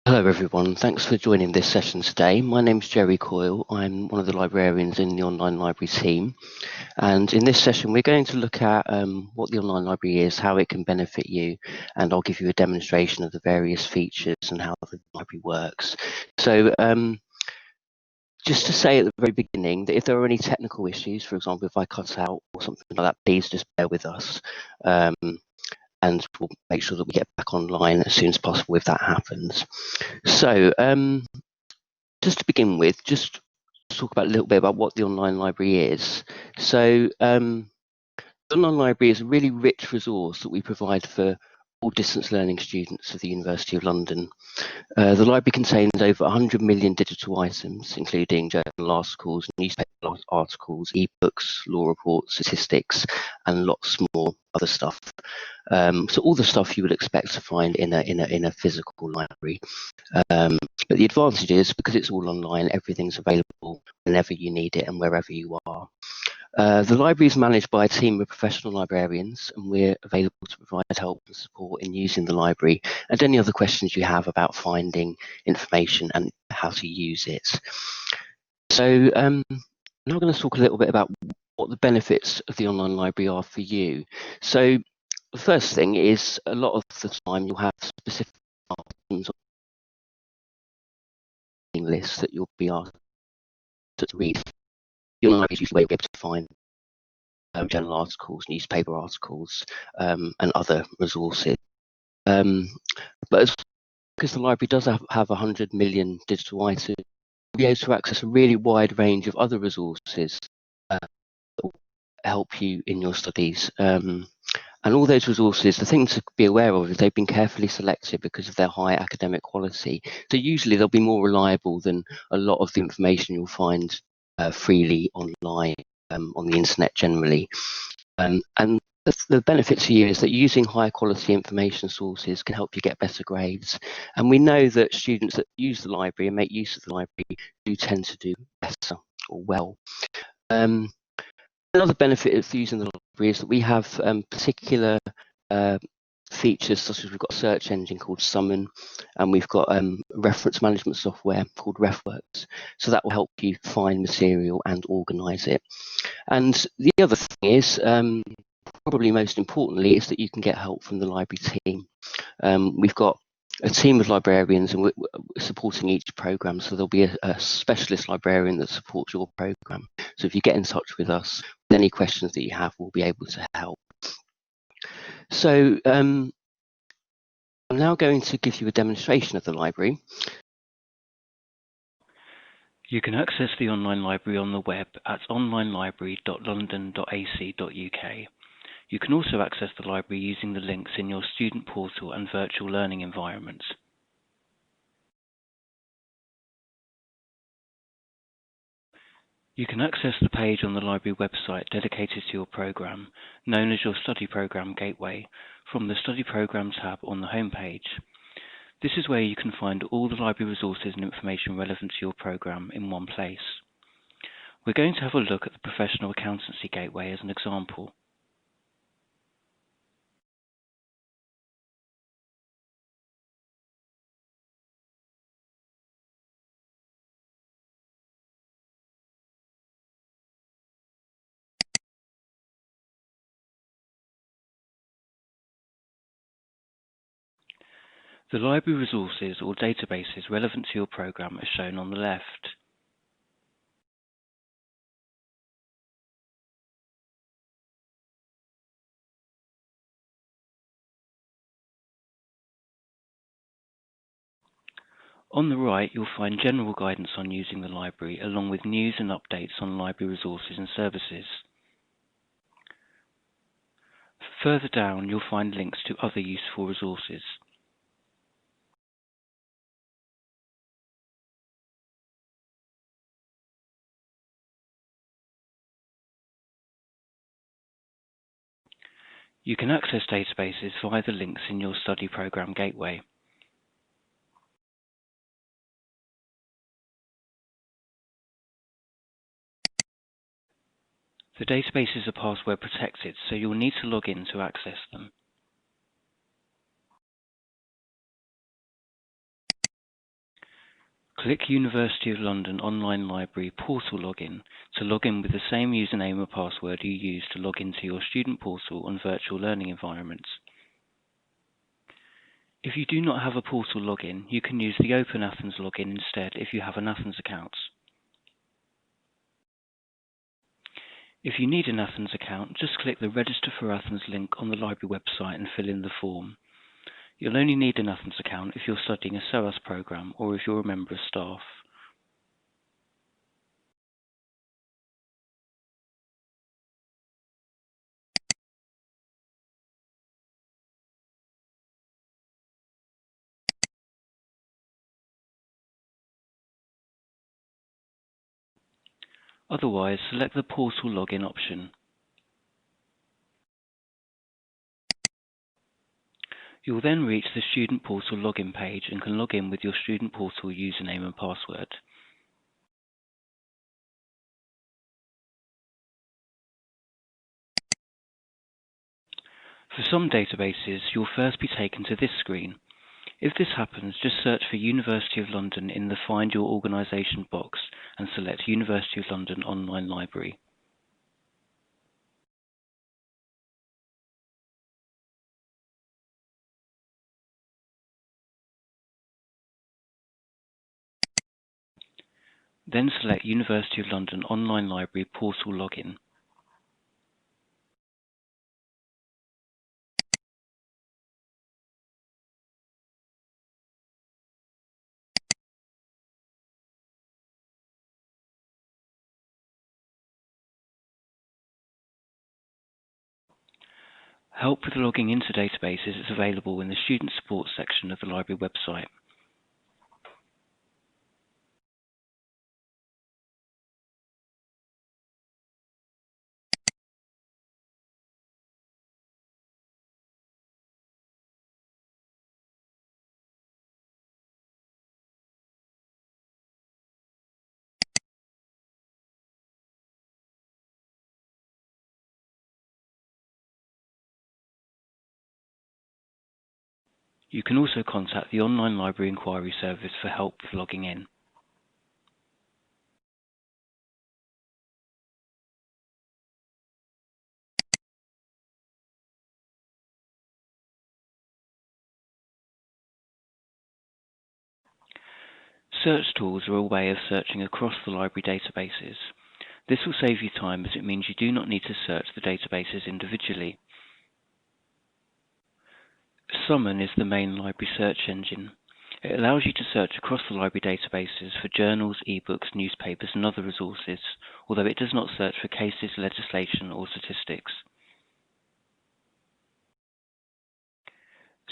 Hello everyone, thanks for joining this session today. My name's Gerry Coyle. I'm one of the librarians in the online library team, and in this session we're going to look at what the online library is, how it can benefit you, and I'll give you a demonstration of the various features and how the library works. So just to say at the very beginning that if there are any technical issues, for example if I cut out or something like that, please just bear with us. And we'll make sure that we get back online as soon as possible if that happens. So just to begin with, just talk about a little bit about what the online library is. So the online library is a really rich resource that we provide for all distance learning students of the University of London. The library contains over 100 million digital items, including journal articles, newspaper articles, eBooks, law reports, statistics, and lots more other stuff. So all the stuff you would expect to find in a physical library. But the advantage is, because it's all online, everything's available whenever you need it and wherever you are. The library is managed by a team of professional librarians, and we're available to provide help and support in using the library and any other questions you have about finding information and how to use it. So now I'm going to talk a little bit about what the benefits of the online library are for you. So the first thing is, a lot of the time you'll have specific items on the list that you'll be asked to read. The online library is usually where you'll be able to find journal articles, newspaper articles, and other resources. But because the library does have 100 million digital items, you'll be able to access a really wide range of other resources that will help you in your studies. And all those resources, the thing to be aware of is they've been carefully selected because of their high academic quality. So usually they'll be more reliable than a lot of the information you'll find freely online on the internet generally. And the benefit to you is that using high quality information sources can help you get better grades. And we know that students that use the library and make use of the library do tend to do better or well. Another benefit of using the library is that we have particular features, such as we've got a search engine called Summon, and we've got reference management software called RefWorks. So that will help you find material and organise it. And the other thing is, probably most importantly, is that you can get help from the library team. We've got a team of librarians and we're supporting each programme, so there'll be a specialist librarian that supports your programme. So if you get in touch with us with any questions that you have, we'll be able to help. So I'm now going to give you a demonstration of the library. You can access the online library on the web at onlinelibrary.london.ac.uk. You can also access the library using the links in your student portal and virtual learning environments. You can access the page on the library website dedicated to your programme, known as your Study Programme Gateway, from the Study Programme tab on the home page. This is where you can find all the library resources and information relevant to your programme in one place. We're going to have a look at the Professional Accountancy Gateway as an example. The library resources or databases relevant to your programme are shown on the left. On the right, you'll find general guidance on using the library, along with news and updates on library resources and services. Further down, you'll find links to other useful resources. You can access databases via the links in your Study Programme Gateway. The databases are password protected, so you'll need to log in to access them. Click University of London Online Library Portal Login to log in with the same username or password you use to log into your student portal on virtual learning environments. If you do not have a portal login, you can use the Open Athens login instead if you have an Athens account. If you need an Athens account, just click the Register for Athens link on the library website and fill in the form. You'll only need an Athens account if you're studying a SOAS program or if you're a member of staff. Otherwise, select the Portal Login option. You'll then reach the Student Portal login page and can log in with your Student Portal username and password. For some databases, you'll first be taken to this screen. If this happens, just search for University of London in the Find Your Organisation box and select University of London Online Library. Then select University of London Online Library Portal Login. Help with logging into databases is available in the Student Support section of the library website. You can also contact the Online Library Inquiry Service for help with logging in. Search tools are a way of searching across the library databases. This will save you time as it means you do not need to search the databases individually. Summon is the main library search engine. It allows you to search across the library databases for journals, eBooks, newspapers and other resources, although it does not search for cases, legislation or statistics.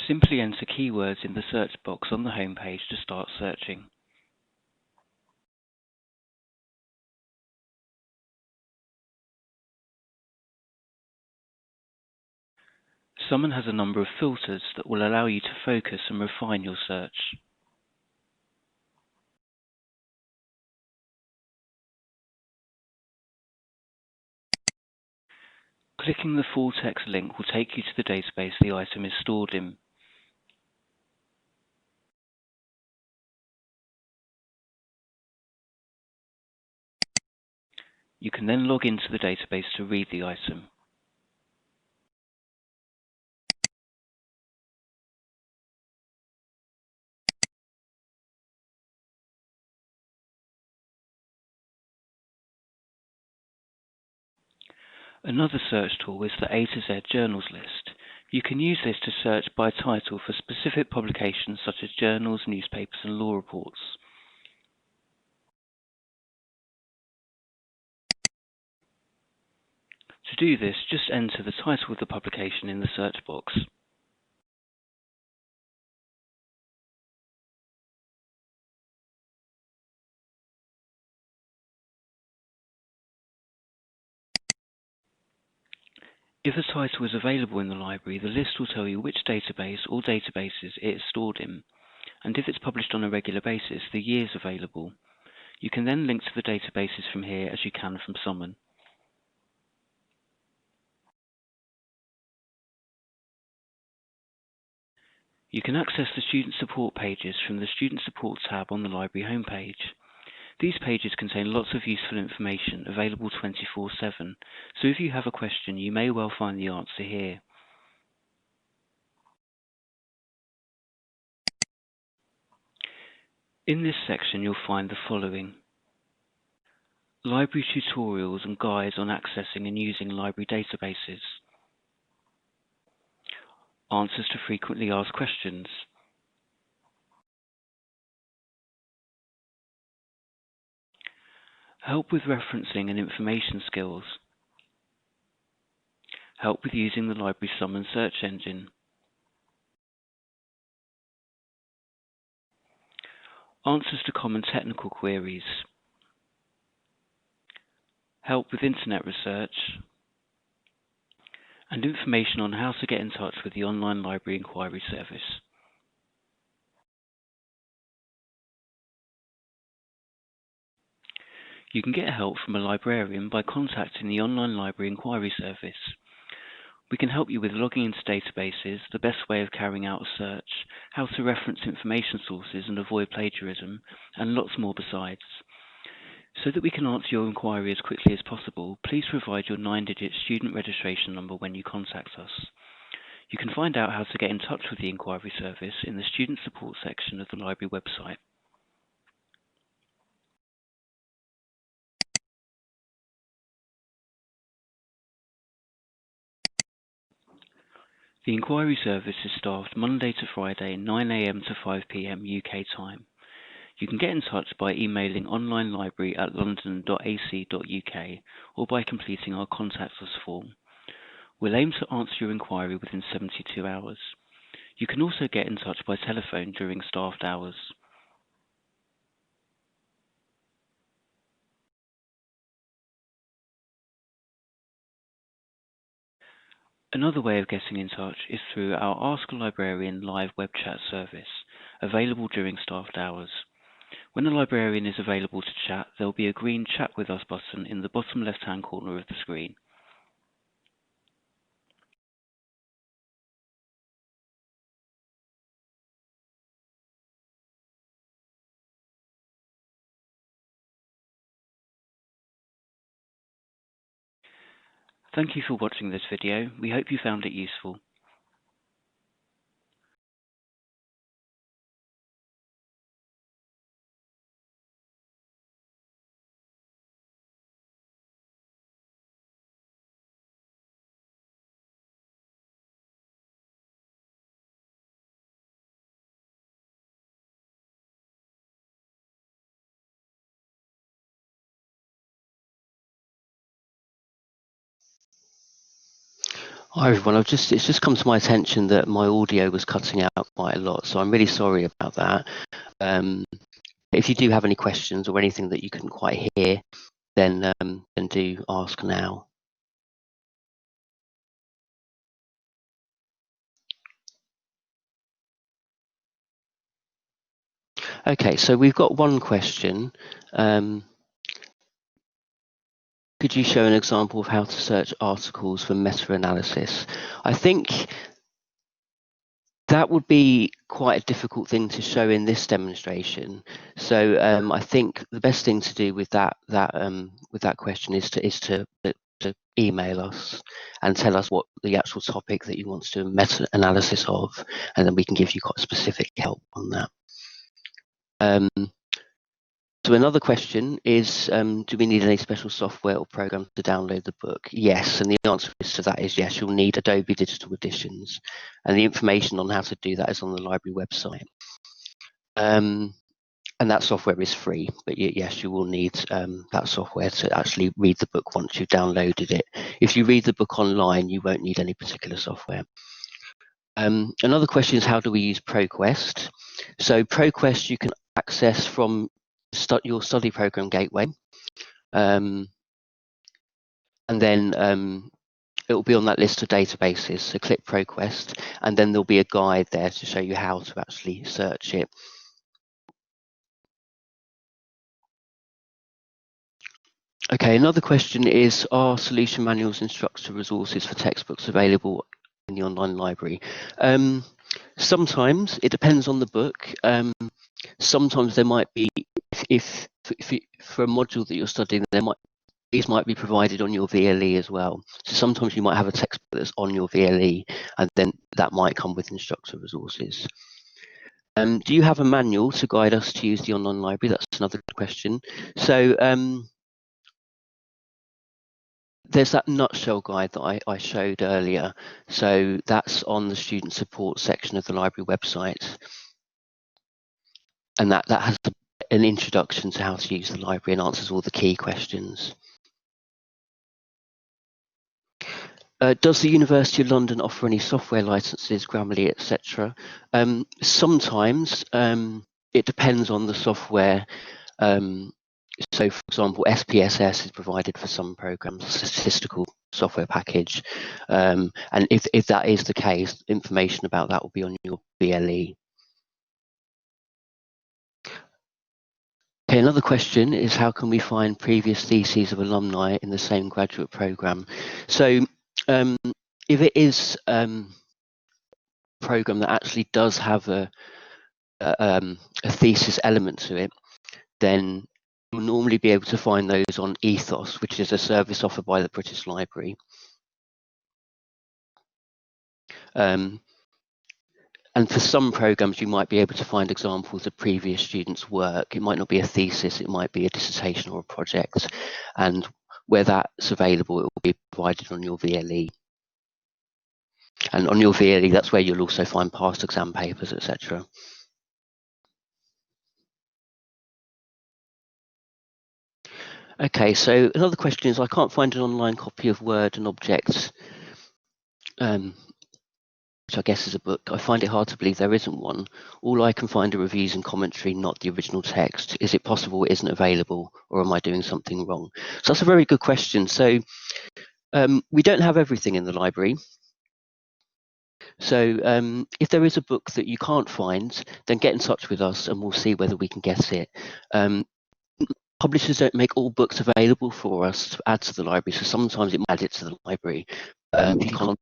Simply enter keywords in the search box on the home page to start searching. Summon has a number of filters that will allow you to focus and refine your search. Clicking the full text link will take you to the database the item is stored in. You can then log into the database to read the item. Another search tool is the A to Z Journals list. You can use this to search by title for specific publications such as journals, newspapers and law reports. To do this, just enter the title of the publication in the search box. If a title is available in the library, the list will tell you which database or databases it is stored in, and if it's published on a regular basis, the years available. You can then link to the databases from here as you can from Summon. You can access the student support pages from the Student Support tab on the library homepage. These pages contain lots of useful information available 24/7, so if you have a question, you may well find the answer here. In this section, you'll find the following: library tutorials and guides on accessing and using library databases, answers to frequently asked questions, help with referencing and information skills, help with using the library summon search engine, answers to common technical queries, help with internet research, and information on how to get in touch with the online library inquiry service. You can get help from a librarian by contacting the online library inquiry service. We can help you with logging into databases, the best way of carrying out a search, how to reference information sources and avoid plagiarism, and lots more besides. So that we can answer your inquiry as quickly as possible, please provide your 9-digit student registration number when you contact us. You can find out how to get in touch with the inquiry service in the Student Support section of the library website. The inquiry service is staffed Monday to Friday, 9 AM to 5 PM UK time. You can get in touch by emailing onlinelibrary@london.ac.uk or by completing our Contact Us form. We'll aim to answer your inquiry within 72 hours. You can also get in touch by telephone during staffed hours. Another way of getting in touch is through our Ask a Librarian live web chat service, available during staffed hours. When a librarian is available to chat, there will be a green Chat with Us button in the bottom left-hand corner of the screen. Thank you for watching this video. We hope you found it useful. Hi everyone, it's just come to my attention that my audio was cutting out quite a lot, so I'm really sorry about that. If you do have any questions or anything that you couldn't quite hear, then do ask now. Okay, so we've got one question. Could you show an example of how to search articles for meta-analysis? I think that would be quite a difficult thing to show in this demonstration. So I think the best thing to do with that question is to email us and tell us what the actual topic that you want to do a meta-analysis of, and then we can give you quite specific help on that. So another question is, do we need any special software or program to download the book? Yes, and the answer to that is yes, you'll need Adobe Digital Editions, and the information on how to do that is on the library website. And that software is free, but yes, you will need that software to actually read the book once you've downloaded it. If you read the book online, you won't need any particular software. Another question is, how do we use Proquest? So Proquest you can access from your study program gateway, and then it will be on that list of databases. So click Proquest, and then there'll be a guide there to show you how to actually search it. Okay, another question is, are solution manuals and structured resources for textbooks available in the online library. Sometimes it depends on the book. Sometimes there might be, if for a module that you're studying, these might be provided on your VLE as well. So sometimes you might have a textbook that's on your VLE, and then that might come with instructor resources. Do you have a manual to guide us to use the online library? That's another good question. So there's that nutshell guide that I showed earlier. So that's on the student support section of the library website. And that has an introduction to how to use the library and answers all the key questions. Does the University of London offer any software licenses, Grammarly, etc.? Sometimes it depends on the software. So, for example, SPSS is provided for some programs, a statistical software package. And if that is the case, information about that will be on your BLE. Okay, another question is how can we find previous theses of alumni in the same graduate program? So if it is a program that actually does have a thesis element to it, then you'll normally be able to find those on Ethos, which is a service offered by the British Library. And for some programs, you might be able to find examples of previous students' work. It might not be a thesis, it might be a dissertation or a project. And where that's available, it will be provided on your VLE. And on your VLE, that's where you'll also find past exam papers, etc. Okay, so another question is, I can't find an online copy of Word and Objects, which I guess is a book. I find it hard to believe there isn't one. All I can find are reviews and commentary, not the original text. Is it possible it isn't available, or am I doing something wrong? So that's a very good question. So we don't have everything in the library. So if there is a book that you can't find, then get in touch with us and we'll see whether we can get it. Publishers don't make all books available for us to add to the library, so sometimes it might add it to the library. If you can't,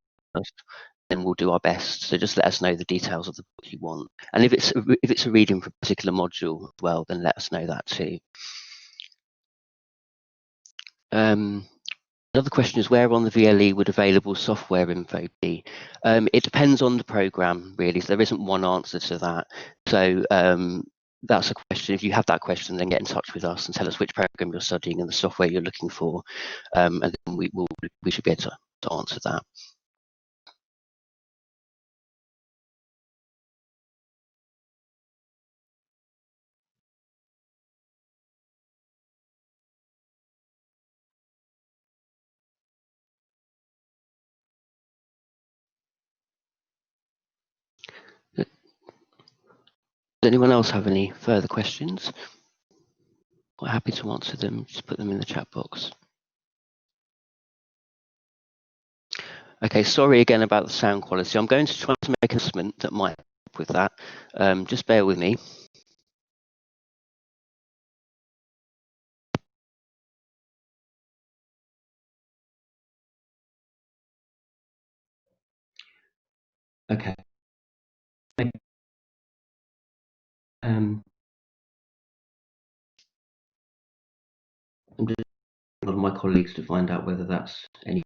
then we'll do our best. So just let us know the details of the book you want, and if it's a reading for a particular module as well, then let us know that too. Another question is, where on the VLE would available software info be? It depends on the program, really. So there isn't one answer to that. So that's a question. If you have that question, then get in touch with us and tell us which program you're studying and the software you're looking for, and then we should be able to answer that. Does anyone else have any further questions? Quite happy to answer them. Just put them in the chat box. Okay, sorry again about the sound quality. I'm going to try to make an announcement that might help with that. Just bear with me. Okay. I'm just one of my colleagues to find out whether that's any.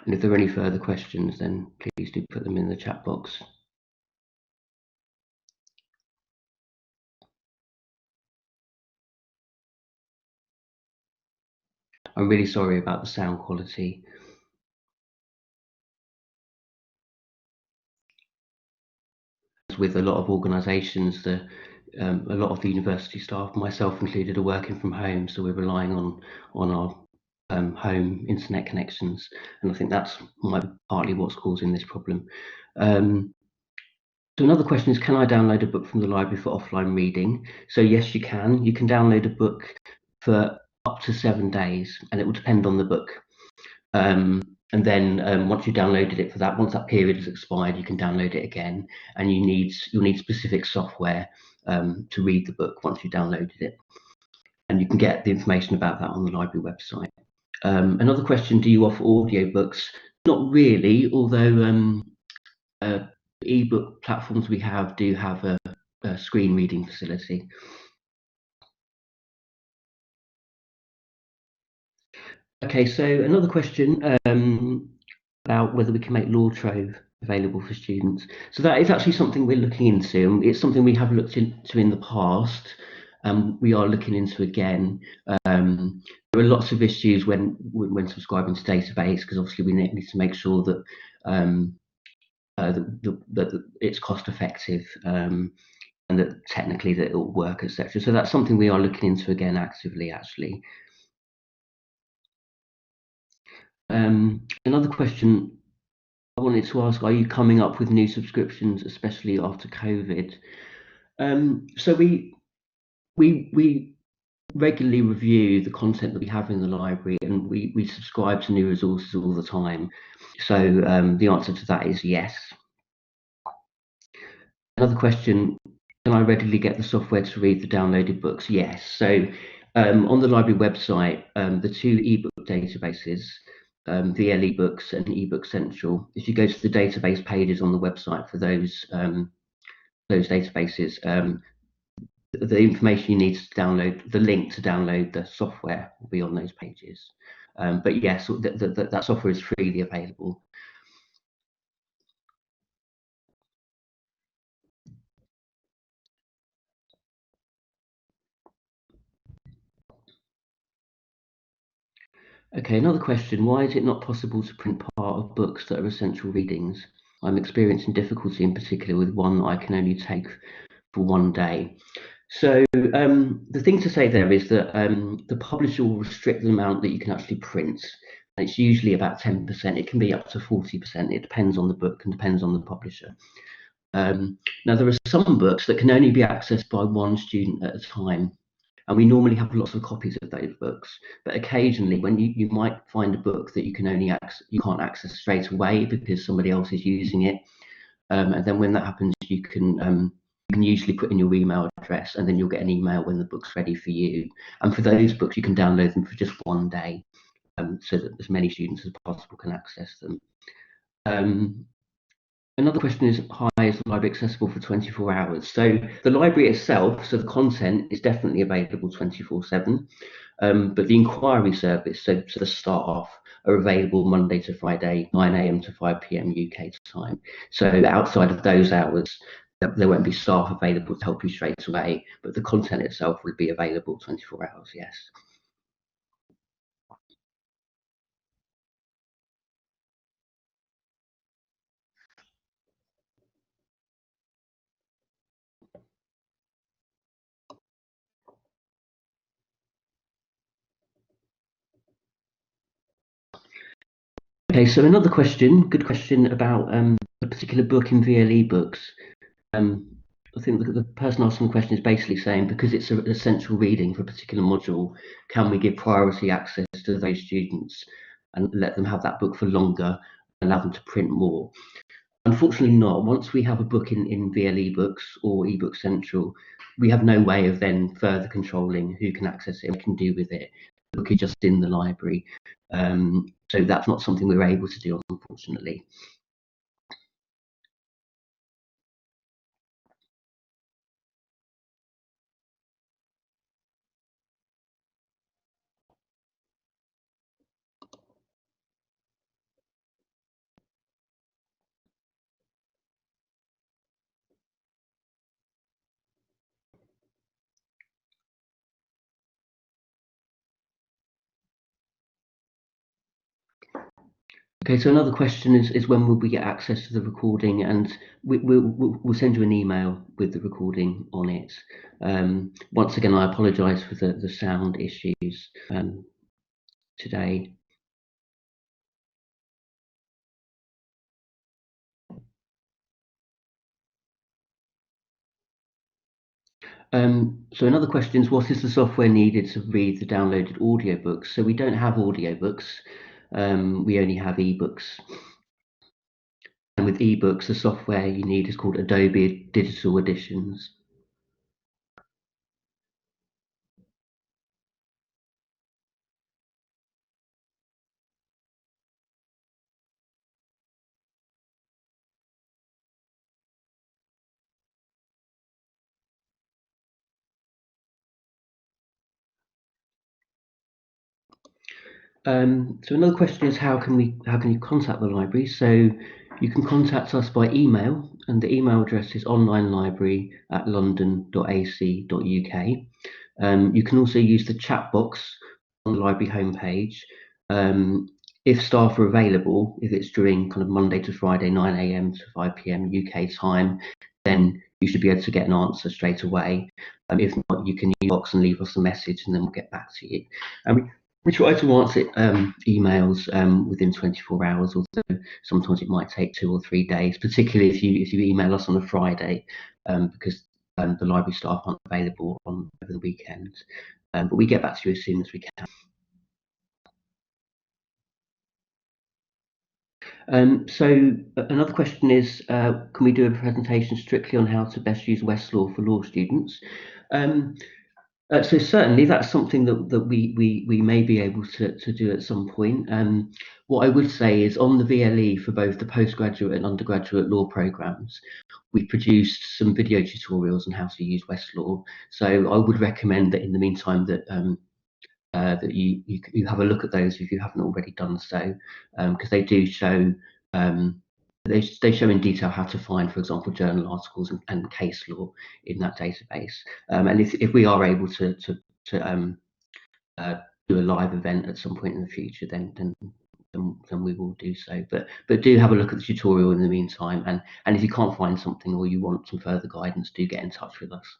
And if there are any further questions, then please do put them in the chat box. I'm really sorry about the sound quality. With a lot of organisations, a lot of the university staff, myself included, are working from home, so we're relying on our home internet connections, and I think that's partly what's causing this problem. So another question is, can I download a book from the library for offline reading? So yes, you can. You can download a book for up to 7 days, and it will depend on the book. And then once you downloaded it once that period has expired, you can download it again, and you'll need specific software to read the book once you downloaded it. And you can get the information about that on the library website. Another question, do you offer audiobooks? Not really, although ebook platforms we have do have a screen reading facility. Okay, so another question about whether we can make Law Trove available for students. So that is actually something we're looking into. It's something we have looked into in the past. We are looking into again. There are lots of issues when subscribing to database, because obviously we need to make sure that that it's cost effective, and that technically that it will work, etc. So that's something we are looking into again actively, actually. Another question I wanted to ask, are you coming up with new subscriptions, especially after COVID? So we regularly review the content that we have in the library, and we subscribe to new resources all the time. So the answer to that is yes. Another question, can I readily get the software to read the downloaded books? Yes. So on the library website, the two ebook databases, VL eBooks and eBook Central, if you go to the database pages on the website for those databases, the information you need to download, the link to download the software will be on those pages. But yes, that software is freely available. Okay, another question. Why is it not possible to print part of books that are essential readings? I'm experiencing difficulty in particular with one that I can only take for 1 day. So the thing to say there is that the publisher will restrict the amount that you can actually print. It's usually about 10%. It can be up to 40%. It depends on the book and depends on the publisher. Now, there are some books that can only be accessed by one student at a time. And we normally have lots of copies of those books, but occasionally when you might find a book that you can't access straight away because somebody else is using it, and then when that happens, you can usually put in your email address, and then you'll get an email when the book's ready for you. And for those books, you can download them for just 1 day, so that as many students as possible can access them. Another question is, is the library accessible for 24 hours? So the library itself, so the content is definitely available 24/7, but the inquiry service, so the start-off, are available Monday to Friday, 9 AM to 5 PM UK time. So outside of those hours, there won't be staff available to help you straight away, but the content itself will be available 24 hours, yes. Okay, so another question, good question about a particular book in VL eBooks. I think the person asking the question is basically saying, because it's an essential reading for a particular module, can we give priority access to those students and let them have that book for longer, allow them to print more? Unfortunately not. Once we have a book in VL eBooks or eBook Central, we have no way of then further controlling who can access it and what can do with it. The book is just in the library. So that's not something we're able to do, unfortunately. Okay, so another question is when will we get access to the recording? And we'll send you an email with the recording on it. Once again, I apologise for the sound issues. today. So another question is, what is the software needed to read the downloaded audiobooks? So we don't have audiobooks, we only have eBooks. And with eBooks, the software you need is called Adobe Digital Editions. So another question is, how can you contact the library? So you can contact us by email, and the email address is onlinelibrary@london.ac.uk. You can also use the chat box on the library homepage. If staff are available, if it's during kind of Monday to Friday, 9 a.m. to 5 p.m. UK time, then you should be able to get an answer straight away. If not, you can use box and leave us a message, and then we'll get back to you. We try to answer emails within 24 hours, although sometimes it might take 2 or 3 days, particularly if you email us on a Friday, because the library staff aren't available over the weekend. But we get back to you as soon as we can. So another question is, can we do a presentation strictly on how to best use Westlaw for law students? So certainly that's something that we may be able to do at some point. What I would say is, on the VLE for both the postgraduate and undergraduate law programs, we produced some video tutorials on how to use Westlaw. So I would recommend that in the meantime that that you have a look at those if you haven't already done so, because they do show they show in detail how to find, for example, journal articles and case law in that database. And if we are able to do a live event at some point in the future, then we will do so. But do have a look at the tutorial in the meantime, and if you can't find something or you want some further guidance, do get in touch with us.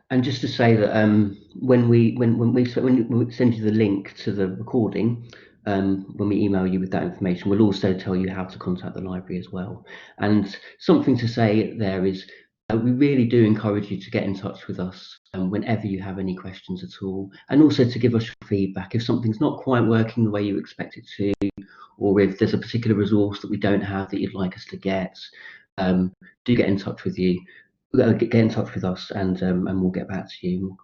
And just to say that when we send you the link to the recording, when we email you with that information, we'll also tell you how to contact the library as well. And something to say there is, we really do encourage you to get in touch with us whenever you have any questions at all, and also to give us your feedback if something's not quite working the way you expect it to, or if there's a particular resource that we don't have that you'd like us to get. Do get in touch with you. Get in touch with us, and we'll get back to you.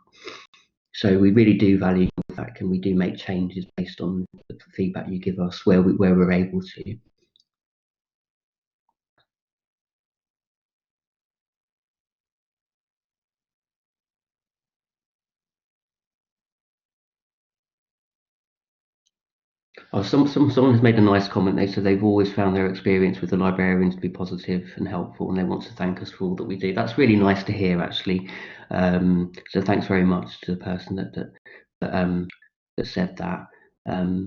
So we really do value your feedback, and we do make changes based on the feedback you give us where we're able to. Oh, someone has made a nice comment. They said they've always found their experience with the librarians to be positive and helpful, and they want to thank us for all that we do. That's really nice to hear, actually. So thanks very much to the person that said that. But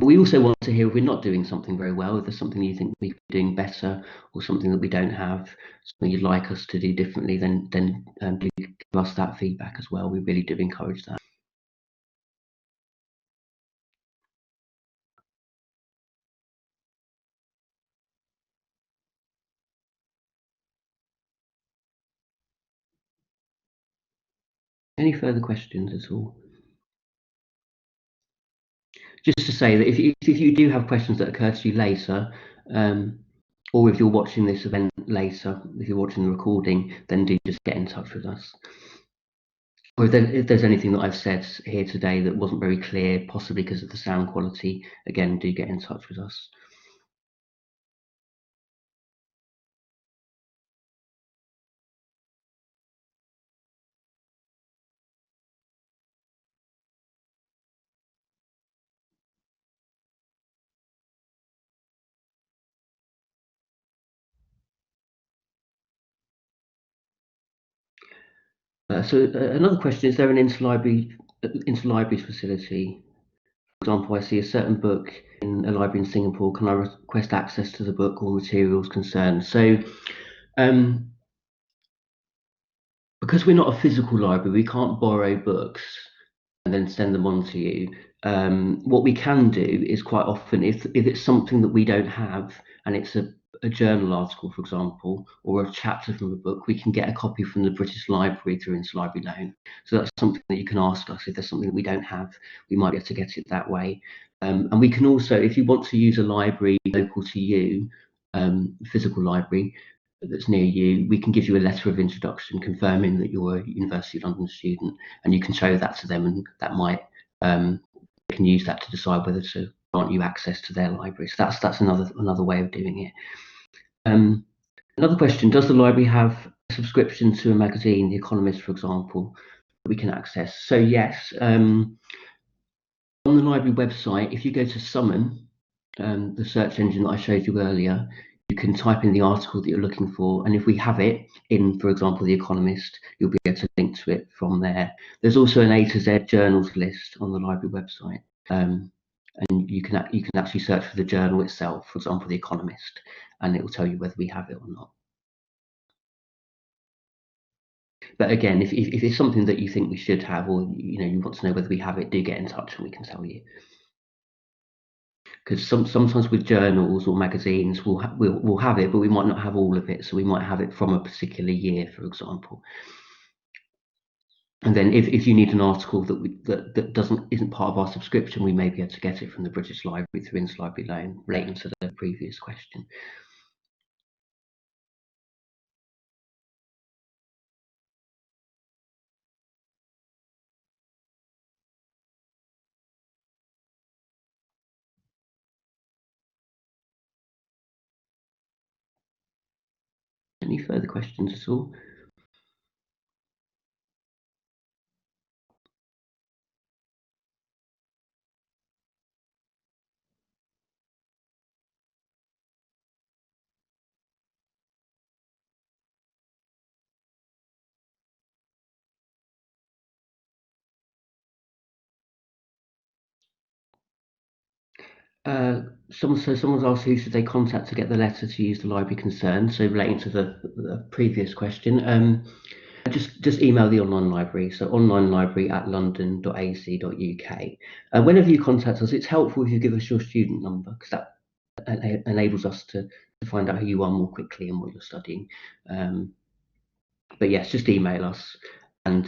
we also want to hear if we're not doing something very well, if there's something you think we could be doing better, or something that we don't have, something you'd like us to do differently, then do give us that feedback as well. We really do encourage that. Any further questions at all? Just to say that if you do have questions that occur to you later, or if you're watching this event later, if you're watching the recording, then do just get in touch with us. Or if there's anything that I've said here today that wasn't very clear, possibly because of the sound quality, again, do get in touch with us. Another question, is there an interlibraries facility? For example, I see a certain book in a library in Singapore, can I request access to the book or materials concerned? So because we're not a physical library, we can't borrow books and then send them on to you. What we can do is quite often, if it's something that we don't have and it's a journal article, for example, or a chapter from a book, we can get a copy from the British Library through interlibrary loan. So that's something that you can ask us. If there's something that we don't have, we might be able to get it that way. And we can also, if you want to use a library local to you, physical library that's near you, we can give you a letter of introduction confirming that you're a University of London student, and you can show that to them, and that might they can use that to decide whether to grant you access to their library. So that's another way of doing it. Another question, does the library have a subscription to a magazine, The Economist, for example, that we can access? So yes, on the library website, if you go to Summon, the search engine that I showed you earlier, you can type in the article that you're looking for, and if we have it in, for example, The Economist, you'll be able to link to it from there. There's also an A to Z journals list on the library website, and you can actually search for the journal itself, for example, The Economist, and it will tell you whether we have it or not. But again, if it's something that you think we should have, or you want to know whether we have it, do get in touch and we can tell you. Because sometimes with journals or magazines, we'll have it, but we might not have all of it. So we might have it from a particular year, for example. And then if you need an article that isn't part of our subscription, we may be able to get it from the British Library through interlibrary loan, relating to the previous question. Any further questions at all? Someone's asked who should they contact to get the letter to use the library concerned. So relating to the previous question, just email the online library. So onlinelibrary@london.ac.uk. Whenever you contact us, it's helpful if you give us your student number, because that enables us to find out who you are more quickly and what you're studying. But yes, just email us and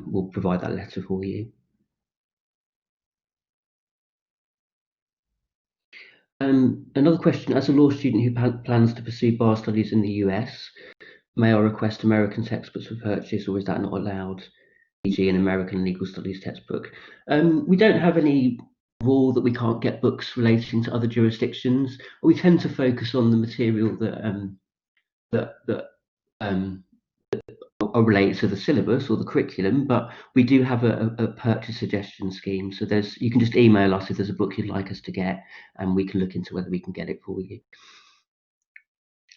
we'll provide that letter for you. Another question, as a law student who plans to pursue bar studies in the US, may I request American textbooks for purchase, or is that not allowed, e.g. an American legal studies textbook? We don't have any rule that we can't get books relating to other jurisdictions. We tend to focus on the material that are related to the syllabus or the curriculum, but we do have a purchase suggestion scheme. So you can just email us if there's a book you'd like us to get, and we can look into whether we can get it for you.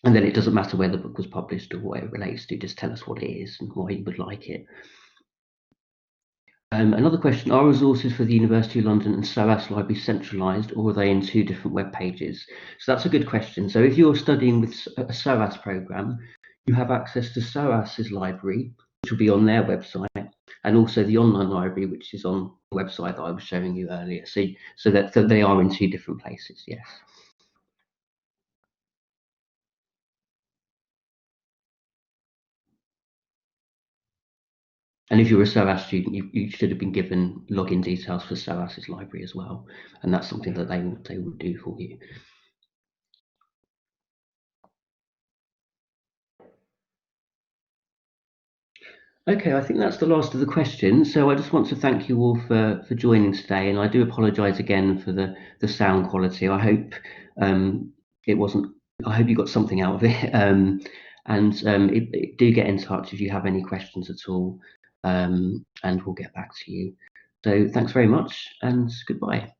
And then it doesn't matter where the book was published or what it relates to, just tell us what it is and why you would like it. Another question, are resources for the University of London and SOAS library centralised, or are they in two different web pages? So that's a good question. So if you're studying with a SOAS programme, you have access to SOAS's library, which will be on their website, and also the online library, which is on the website that I was showing you earlier. So that they are in two different places, yes. And if you're a SOAS student, you should have been given login details for SOAS's library as well, and that's something that they will do for you. Okay, I think that's the last of the questions. So I just want to thank you all for joining today, and I do apologise again for the sound quality. I hope it wasn't. I hope you got something out of it. Do get in touch if you have any questions at all, and we'll get back to you. So thanks very much, and goodbye.